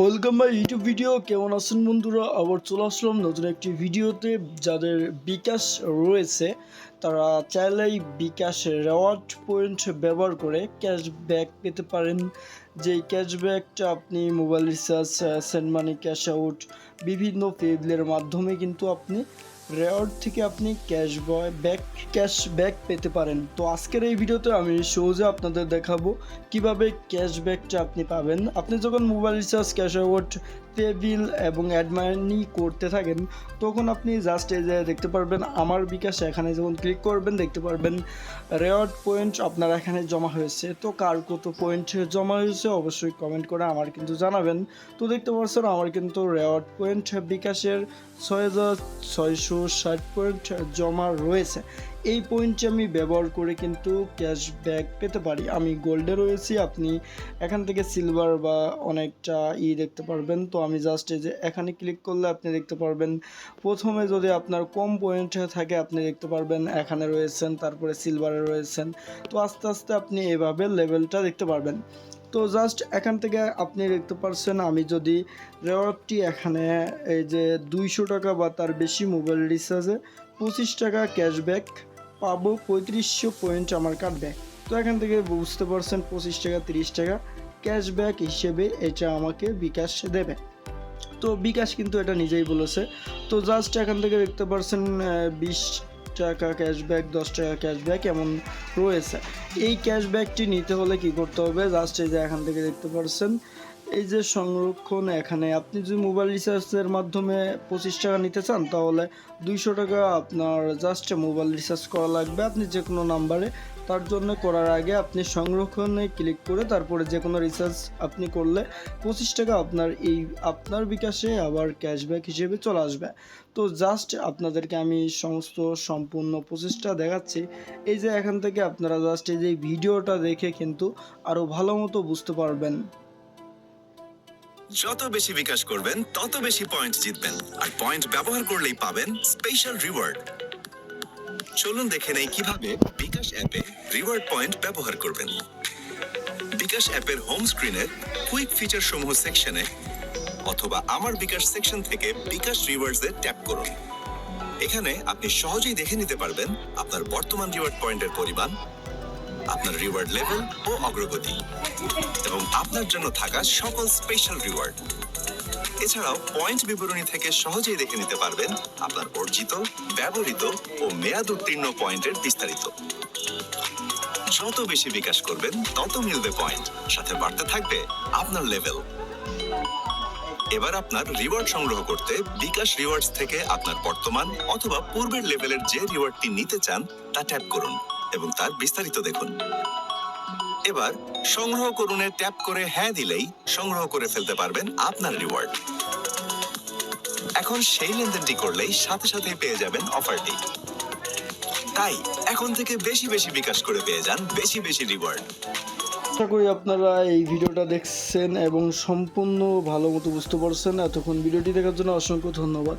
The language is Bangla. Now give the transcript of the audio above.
Welcome my YouTube video. কেমন আছেন বন্ধুরা? আবার চলে আসলাম নতুন একটি ভিডিওতে। যাদের বিকাশ রয়েছে তারা চাইলেই বিকাশ রেওয়ার্ড পয়েন্ট ব্যবহার করে ক্যাশব্যাক পেতে পারেন। যেই ক্যাশব্যাকটা আপনি mobile recharge, send money, cash out, বিভিন্ন পেবিলের মাধ্যমে কিন্তু আপনি রেওয়ার্ড থেকে আপনি ক্যাশব্যাক পেতে পারেন। তো আজকের এই ভিডিওতে আমি সহজে আপনাদের দেখাবো কিভাবে ক্যাশব্যাকটা আপনি পাবেন। আপনি যখন mobile recharge, cash out, payable এবং অ্যাড মানি করতে থাকেন তখন আপনি জাস্ট এই যে দেখতে পারবেন আমার বিকাশ, এখানে যখন ক্লিক করবেন দেখতে পারবেন রেওয়ার্ড পয়েন্ট আপনার এখানে জমা হয়েছে। তো কার কত পয়েন্ট জমা হয়েছে অবশ্যই কমেন্ট করে আমার কিন্তু জানাবেন। তো দেখতে পাচ্ছেন আমার কিন্তু রেওয়ার্ড পয়েন্ট বিকাশের 6660 পয়েন্ট জমা রয়েছে। এই পয়েন্টটি আমি ব্যবহার করে কিন্তু ক্যাশব্যাক পেতে পারি। আমি গোল্ডে রয়েছি, আপনি এখান থেকে সিলভার বা অনেকটা দেখতে পারবেন। তো আমি জাস্ট এই যে এখানে ক্লিক করলে আপনি দেখতে পারবেন প্রথমে যদি আপনার কম পয়েন্ট থাকে আপনি দেখতে পারবেন এখানে রয়েছেন, তারপরে সিলভারে রয়েছেন। তো আস্তে আস্তে আপনি এভাবে লেভেলটা দেখতে পারবেন। তো জাস্ট এখান থেকে আপনি দেখতে পারছেন আমি যদি রেওয়ার্ডটি এখানে এই যে 200 টাকা বা তার বেশি মোবাইল রিচার্জে 25 টাকা ক্যাশব্যাক পাবো, 3500 পয়েন্ট আমার কাটবে। তো এখান থেকে বুঝতে পারছেন 25 টাকা 30 টাকা ক্যাশব্যাক হিসেবে এটা আমাকে বিকাশ দেবে। তো বিকাশ কিন্তু এটা নিজেই বলেছে। তো জাস্ট এখান থেকে দেখতে পারছেন 20 টাকা ক্যাশব্যাক, 10 টাকা ক্যাশব্যাক এমন রয়েছে। এই ক্যাশব্যাকটি নিতে হলে কি করতে হবে? জাস্ট এই যে এখান থেকে দেখতে পারছেন এই যে সংরক্ষণ, এখানে আপনি যদি মোবাইল রিচার্জের মাধ্যমে 25 টাকা নিতে চান তাহলে 200 টাকা আপনার জাস্ট মোবাইল রিচার্জ করা লাগবে আপনি যে কোনো নাম্বারে। তার জন্য করার আগে আপনি সংরক্ষণে ক্লিক করে তারপরে যে কোনো রিচার্জ আপনি করলে 25 টাকা আপনার বিকাশে আবার ক্যাশব্যাক হিসেবে চলে আসবে। তো জাস্ট আপনাদেরকে আমি সম্পূর্ণ প্রসেসটা দেখাচ্ছি। এই যে এখান থেকে আপনারা জাস্ট এই যে ভিডিওটা দেখে কিন্তু আরও ভালো মতো বুঝতে পারবেন। যত বেশি বিকাশ করবেন তত বেশি পয়েন্ট জিতবেন, আর পয়েন্ট ব্যবহার করলেই পাবেন স্পেশাল রিওয়ার্ড। চলুন দেখে নেই কিভাবে বিকাশ অ্যাপে রিওয়ার্ড পয়েন্ট ব্যবহার করবেন। বিকাশ অ্যাপের হোম স্ক্রিনের কুইক ফিচার সমূহ সেকশনে অথবা আমার বিকাশ সেকশন থেকে বিকাশ রিওয়ার্ডসে ট্যাপ করুন। এখানে আপনি সহজেই দেখে নিতে পারবেন আপনার বর্তমান রিওয়ার্ড পয়েন্টের পরিমাণ, আপনার রিওয়ার্ড লেভেল ও অগ্রগতি এবং আপনার জন্য থাকা সকল স্পেশাল রিওয়ার্ড। এছাড়াও পয়েন্ট বিবরণী থেকে সহজেই দেখে নিতে পারবেন আপনার অর্জিত, ব্যবহৃত ও মেয়াদ উত্তীর্ণ পয়েন্টের বিস্তারিত। যত বেশি বিকাশ করবেন তত মিলবে পয়েন্ট, সাথে বাড়তে থাকবে আপনার লেভেল। এবার আপনার রিওয়ার্ড সংগ্রহ করতে বিকাশ রিওয়ার্ডস থেকে আপনার বর্তমান অথবা পূর্বের লেভেলের যে রিওয়ার্ডটি নিতে চান তা ট্যাপ করুন এবং তার বিস্তারিত দেখুন। এবার সংগ্রহ করুনে ট্যাপ করে হ্যাঁ দিলেই সংগ্রহ করে ফেলতে পারবেন আপনার রিওয়ার্ড। এখন সেই লেনদেনটি করলেই সাথে সাথে পেয়ে যাবেন অফারটি। তাই এখন থেকে বেশি বেশি বিকাশ করে পেয়ে যান বেশি বেশি রিওয়ার্ড। আশা করি আপনারা এই ভিডিওটা দেখছেন এবং সম্পূর্ণ ভালো মতো বুঝতে পারছেন। এতক্ষণ ভিডিওটি দেখার জন্য অসংখ্য ধন্যবাদ।